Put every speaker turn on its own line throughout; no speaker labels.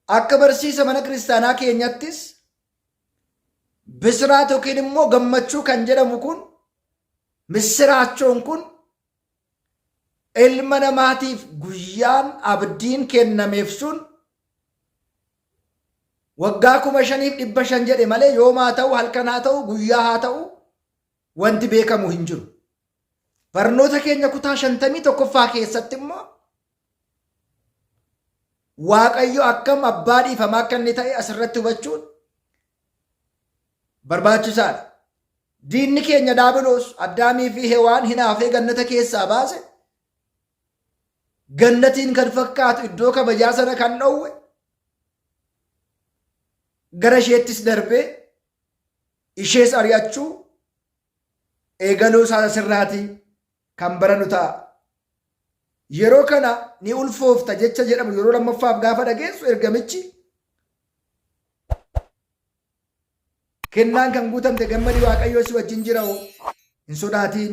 akka barsiisa mana kiristaanaa keenyattis bisiraat yookiin immoo gammachuu kan jedhamu kun misiraachoon kun ilma namaatiif guyyaan abdiin kennameef sun waggaa 5,500 jedhe malee yoomaa ta'u halkan haa ta'u guyyaa haa ta'u wanti beekamu hin jiru. Barnoota keenya kutaa 51ffaa keessatti immoo Waaqayyo akkam abbaa dhiifamaa akka inni ta'e asirratti hubachuun barbaachisaadha. Diinni keenya Daabiloos Addaamii fi Hewaan hinaafee gannata keessaa baase, gannatiin kan fakkaatu iddoo kabajaa sana kan dhowwe, gara isheettis darbee ishees ari'achuu eegaluu isaa asirraatii kan baranu ta'a. Yeroo kana ni ulfoofta jecha jedhamu yeroo lammaffaaf gaafa dhageessu ergamichi kennaan kan guutamte gammadi Waaqayyoo si wajjin jira hin sodaatiin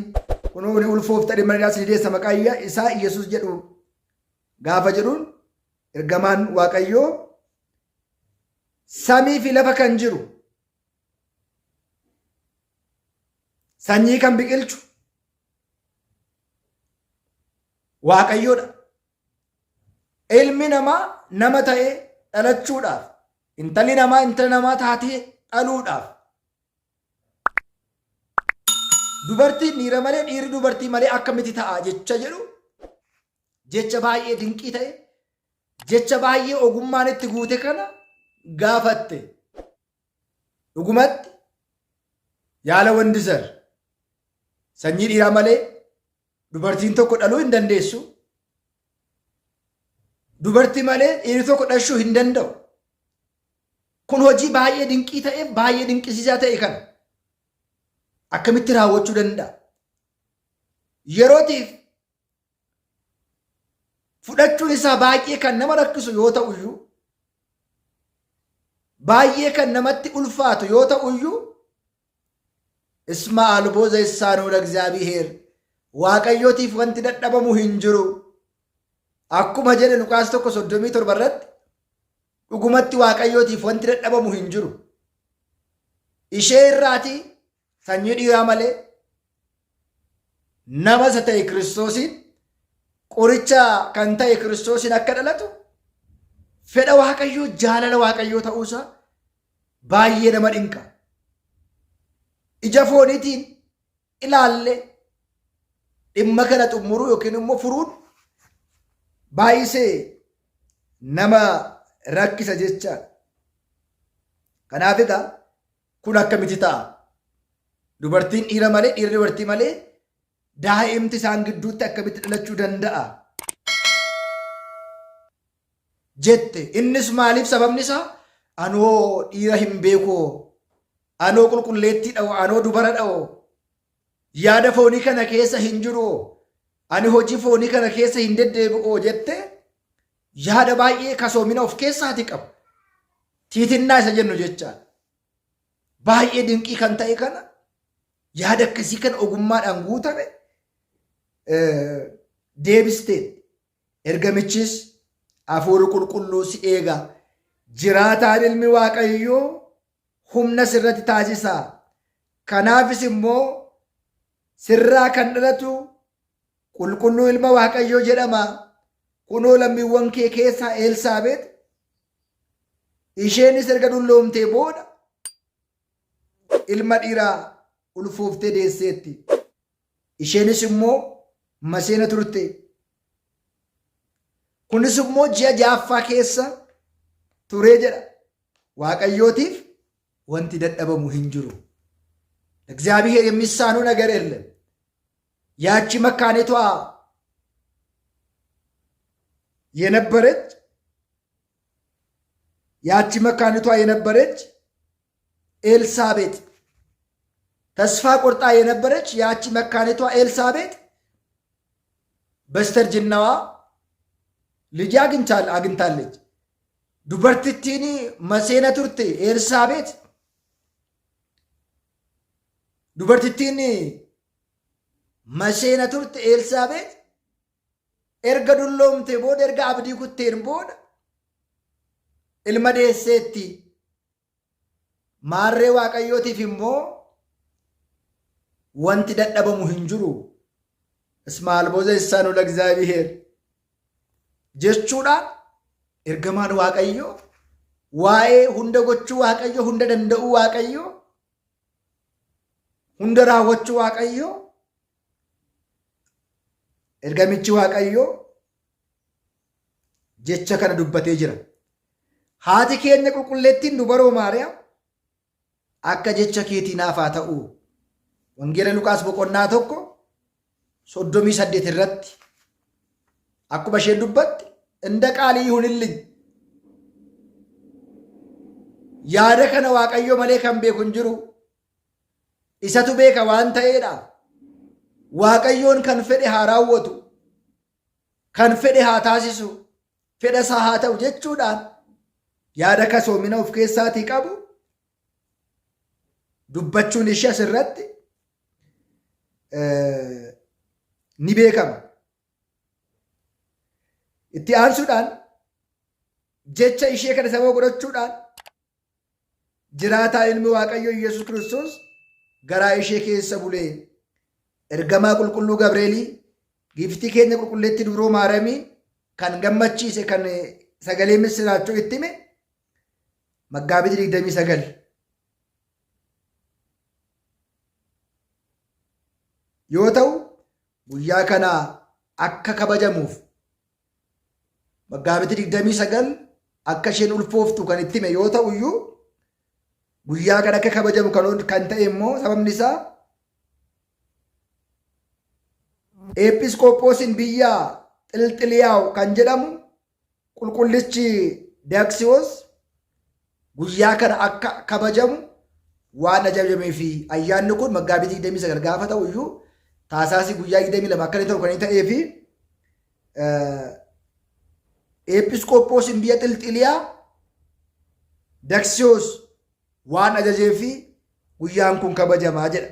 kunoo ni ulfoofta dhimma ni deessa maqaa isaa Yesuus jedhu gaafa jedhuun ergamaan Waaqayyoo samii fi lafa kan jiru sanyii kan biqilchu Waaqayyoodha. Ilmi namaa nama ta'ee dhalachuudhaaf, intalli namaa intala namaa taatee dhaluudhaaf, dubartiin dhiira malee dhiirri dubartii malee akkamitti ta'a jecha jedhu jecha baay'ee dinqii ta'e, jecha baay'ee ogummaan itti guute kana gaafatte. Dhugumatti yaala wandisar sanyii dhiiraa malee dubartiin tokko dhaluu hin dandeessu. Dubartii malee dhiirri tokko dhalchuu hin danda'u. Kun hojii baay'ee dinqii ta'eef baay'ee dinqisiisaa ta'e kana akkamitti raawwachuu danda'a? Yerootiif fudhachuun isaa baay'ee kan nama rakkisu yoo ta'u iyyuu, baay'ee kan namatti ulfaatu yoo ta'u iyyuu, Ismaa'eel booza isaanuu ለእግዚአብሔር Waaqayyootiif wanti dadhabamu hin jiru. Akkuma jedhe Luqaas 1:37 irratti dhugumatti Waaqayyootiif wanti dadhabamu hin jiru. Ishee irraatii sanyii dhiiraa malee nama isa ta'e Kiristoosiin qoricha kan ta'e Kiristoosiin akka dhalatu fedha Waaqayyoo jaalala Waaqayyoo ta'uusaa baay'ee nama dinqa. Ija fooniitiin ilaalle dhimma kana xumuruu yookiin immoo furuun baay'isee nama rakkisa jecha. Kanaaf egaa kun akkamitti ta'a? Dubartiin dhiira malee dhiirri dubartii malee daa'imti isaan gidduutti akkamitti dhalachuu danda'a jette. Innis maaliif? Sababni isaa anoo dhiira hin beeku, anoo qulqulleettii dha'u, anoo dubara dha'u, yaada foonii kana keessa hin jiru, ani hojii foonii kana keessa hin deddeebi'u jette yaada baay'ee kasoomina of keessaati qabu. Tiitinnaa isa jennu jecha baay'ee dinqii kan ta'e kana yaada akkasii kan ogummaadhaan guutame deebistee ergamichis hafuurri qulqulluu si eega, jiraataan ilmi Waaqayyoo humna sirratti taasisaa, kanaafis immoo sirraa kan dhalatu qulqulluu ilma Waaqayyoo jedhama. Kunoo lammiiwwan kee keessaa Elsaabeet isheenis erga dulloomtee booda ilma dhiiraa ulfooftee deesseetti. Isheenis immoo maseena turte. Kunis immoo ji'a 6ffaa keessa turee jedha. Waaqayyootiif wanti dadhabamu hin jiru. እግዚአብሔር የሚሳነው ነገር የለም። ያቺ መካኒቷ የነበረች ኤልሳቤጥ ተስፋ ቆርጣ የነበረች ያቺ መካኒቷ ኤልሳቤጥ በስተርጅናዋ ልጅ አግኝታለች። ዱበርቲቲኒ መሴነ ቱርቴ ኤልሳቤጥ ዱበርቲቲኒ መሴነ ቱርቴ ኤልሳቤጥ erga dulloomte booda erga abdii kutteen booda ilma deesseetti. Maarree waaqayyootiif immoo wanti dadhabamu hin jiru. Ismaal bozeessaanu ለእግዚአብሔር jechuudhaan ergamaan waaqayyoo waa'ee hunda gochuu waaqayyoo, hunda danda'uu waaqayyoo, hunda raawwachuu waaqayyoo, ergamichi waaqayyoo jecha kana dubbatee jira. Haati keenya qulqulleettiin dubaroo Maariyaam akka jecha keetii naaf haa ta'u. Wangeela Luqaas boqonnaa 1:38 irratti akkuma isheen dubbatti inda qaalii hunilli yaada kana waaqayyo malee kan beeku hin jiru. Isatu beeka waan ta'eedha. Waaqayyoon kan fedhe haa raawwatu, kan fedhe haa taasisu, fedha isaa haa ta'u jechuudhaan yaada kasoomina of keessaatii qabu dubbachuun ishee asirratti ni beekama. Itti aansuudhaan jecha ishee kana sababa godhachuudhaan jiraataa ilmi waaqayyo Yesuus Kiristoos garaa ishee keessa bulee ergamaa qulqulluu Gabreelii giiftii keenya qulqulleetti dubroo Maariyaamii kan gammachiise, kan sagalee misiraachoo itti hime Maggaabit 29 yoo ta'u, guyyaa kana akka kabajamuuf Maggaabit 29 akka isheen ulfooftu kan itti hime yoo ta'u iyyuu guyyaa kana akka kabajamu kan ta'e immoo sababni isaa Episkoopoosiin biyya Xilxiliyaaw kan jedhamu qulqullichi Daaksiyoos guyyaa kana akka kabajamu waan ajajamee fi ayyaanni kun Maggaabit 29 gaafa ta'u iyyuu Taasaasii guyyaa 22 akka inni ta'u kan ta'ee fi Episkoopoosiin biyya Xilxiliyaa Daaksiyoos waan ajajee fi guyyaan kun kabajamaa jedha.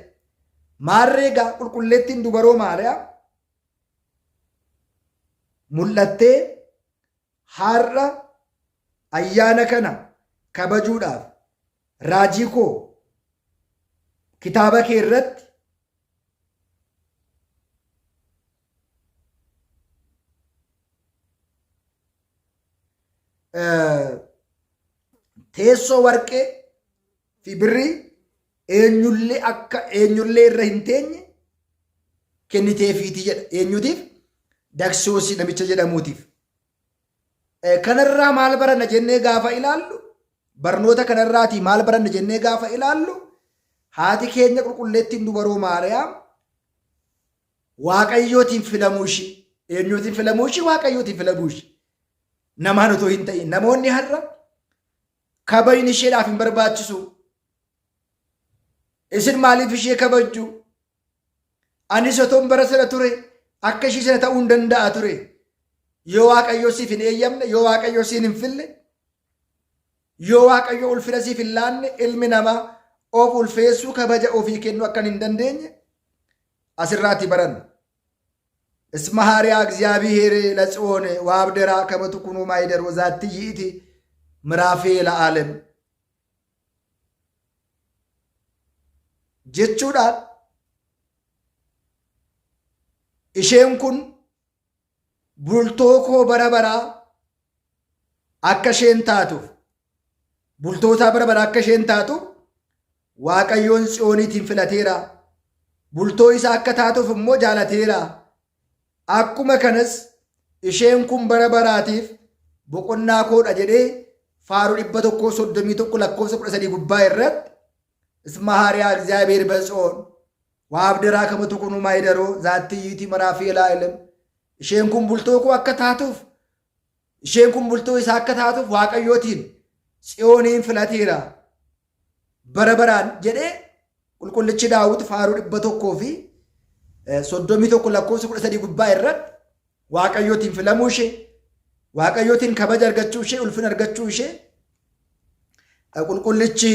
Maarreegaa qulqulleettiin dubaroo Maariyaam mul'attee har'a ayyaana kana kabajuudhaaf raajii koo kitaaba kee irratti teessoo warqee fi birrii eenyullee irra hin teenye kenniteefiiti jedha. Eenyutiif? Daaksiyoosii namicha jedhamuutiif. Kanarraa maal baranna jennee gaafa ilaallu, barnoota kanarraatii maal baranna jennee gaafa ilaallu, haati keenya qulqulleettiin dubaroo Maariyaam waaqayyootiin filamuu ishii. Eenyuutiin filamuu ishii? Waaqayyootiin filamuu ishii. Namaan otoo hin ta'in. Namoonni har'a kabajni isheedhaaf hin barbaachisu. Isin maaliif ishee kabajju? Anis otoon bara sana ture akka ishii sana ta'uu hin danda'a ture. Yoo waaqayyo siif hin eeyyamne, yoo waaqayyo siin hin fille, yoo waaqayyo ulfina siif hin laanne, ilmi namaa of ulfeessuu kabaja ofii kennuu akka hin dandeenye asirraatti baranna. እስመ ሐሪያ እግዚአብሔር ለጽዮን ወአብደራ ከመ ትኩኑ ማኅደሮ ዛቲ ይእቲ ምዕራፌ ለዓለም jechuudhaan isheen kun bultoo koo bara baraa akka isheen taatuuf, bultootaa bara baraa akka isheen taatuuf waaqayyoon Tsiyooniitiin filateera. Bultoo isaa akka taatuuf immoo jaalateera. Akkuma kanas isheen kun bara baraatiif boqonnaa koodha jedhee faaruu 131 lakkoofsa 13 gubbaa irratti እስመ ሐሪያ እግዚአብሔር በጽዮን ወአብደራ ከመ ትኩኑ ማኅደሮ ዛቲ ይእቲ ምዕራፌ ለዓለም isheen kun bultoo koo akka taatuuf, isheen kun bultoo isaa akka taatuuf waaqayyootiin Tsiyooniin filateera bara baraan jedhee qulqullichi Daawit faaruu 131 lakkoofsa 13 gubbaa irratti waaqayyootiin filamuu ishee, waaqayyootiin kabaja argachuu ishee, ulfina argachuu ishee qulqullichi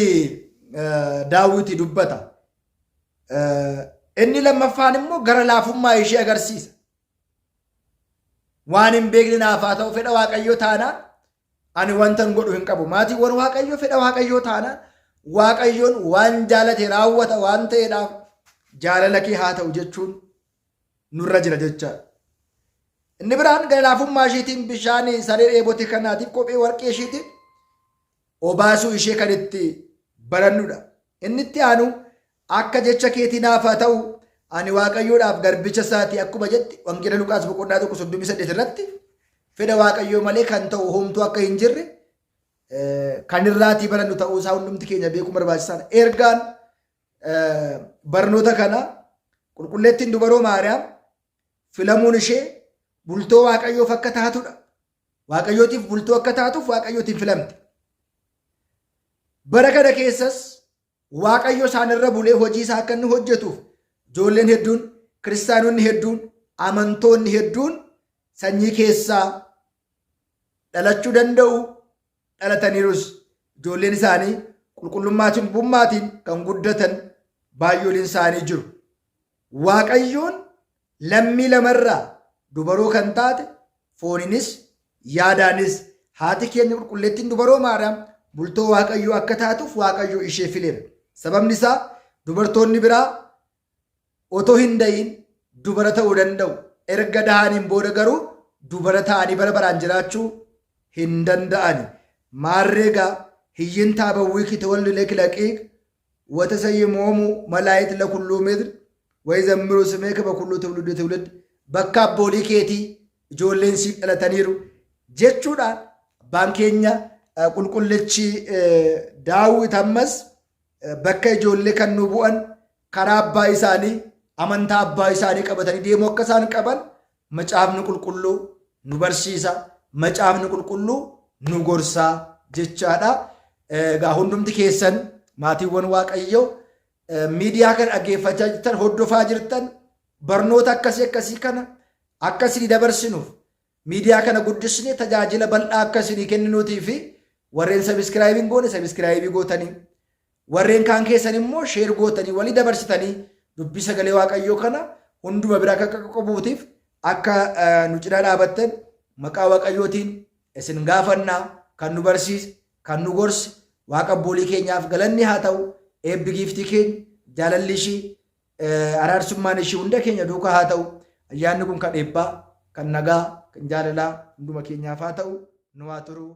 Daawit dubbata. Inni lammaffaan immoo gara laafummaa ishee agarsiisa. Waan hin beekne naaf haa ta'u fedha waaqayyo taanaan ani wantan godhu hin qabu. Maatiiwwan Waaqayyoo fedha Waaqayyoo taana Waaqayyoon waan jaalate raawwata waan ta'eedhaaf jaalala kee haa ta'u jechuun nurra jira jecha. Inni biraan galaafummaa isheetiin bishaan saree dheebote kanaatiif kophee warqee isheetiin obaasuu ishee kan itti barannudha. Inni itti aanu akka jecha keetii naaf haa ta'u ani Waaqayyoodhaaf garbicha isaati akkuma jetti wangeela Luqaas boqonnaa 1:38 irratti fedha Waaqayyoo malee kan ta'u homtuu akka hin jirre kan irraatii barannu ta'uu isaa hundumti keenya beekuu barbaachisaadha. Ergaan barnoota kana qulqulleettiin dubaroo Maariyaam filamuun ishee bultoo Waaqayyoof akka taatudha. Waaqayyootiif bultoo akka taatuuf Waaqayyootiin filamte. Bara kana keessas Waaqayyo isaanirra bulee hojii isaa akka inni hojjetuuf ijoolleen hedduun, kiristaanonni hedduun, amantoonni hedduun sanyii keessaa dhalachuu danda'u, dhalataniirus ijoolleen isaanii qulqullummaatiin bummaatiin kan guddatan baay'ooliin isaanii jiru. Waaqayyoon lammii lamarraa dubaroo kan taate fooninis yaadaanis haati keenya qulqulleettiin dubaroo Maariyaam bultoo Waaqayyoo akka taatuuf Waaqayyoo ishee fileera. Sababni isaa dubartoonni biraa otoo hin da'iin dubara ta'uu danda'u. Erga dahaniin booda garuu dubara ta'anii bara baraan jiraachuu hin danda'ani. Maarreegaa hiyyin taabawwii kitawalli lekilaqiiq ወተሰይሞሙ መላእክት ለኩሉ ምድር ወይዘምሩ ስሜከ በኩሉ ትውልድ ትውልድ bakka abboolii keetii ijoolleen siif dhalataniiru jechuudhaan abbaan keenya qulqullichi Daawit ammas bakka ijoollee kan nu bu'an karaa abbaa isaanii amantaa abbaa isaanii qabatanii deemuu akka isaan qaban macaafni qulqulluu nu barsiisa, macaafni qulqulluu nu gorsaa jechaadha. Egaa hundumti keessan maatiiwwan Waaqayyoo miidiyaa kan dhaggeeffachaa jirtan, hordofaa jirtan barnoota akkasii kana akkasii dabarsinuuf miidiyaa kana guddisnee tajaajila bal'aa akkasii kenninuutii fi warreen sabiskiraayibii goone sabiskiraayibii gootanii warreen kaan keessan immoo sheer gootanii walii dabarsitanii dubbii sagalee Waaqayyoo kana hunduma bira akka qaqqabuutiif akka nu cinaa dhaabattan maqaa Waaqayyootiin isin gaafannaa. Kan nu barsiise, kan nu gorse Waaqa abboolii keenyaaf galanni haa ta'u. Eebbi giiftii keenya jaalalli ishii araarsummaan ishii hunda keenya duukaa haa ta'u. Ayyaanni kun kan eebbaa, kan nagaa, kan jaalalaa hunduma keenyaaf haa ta'u. Nu haa turu.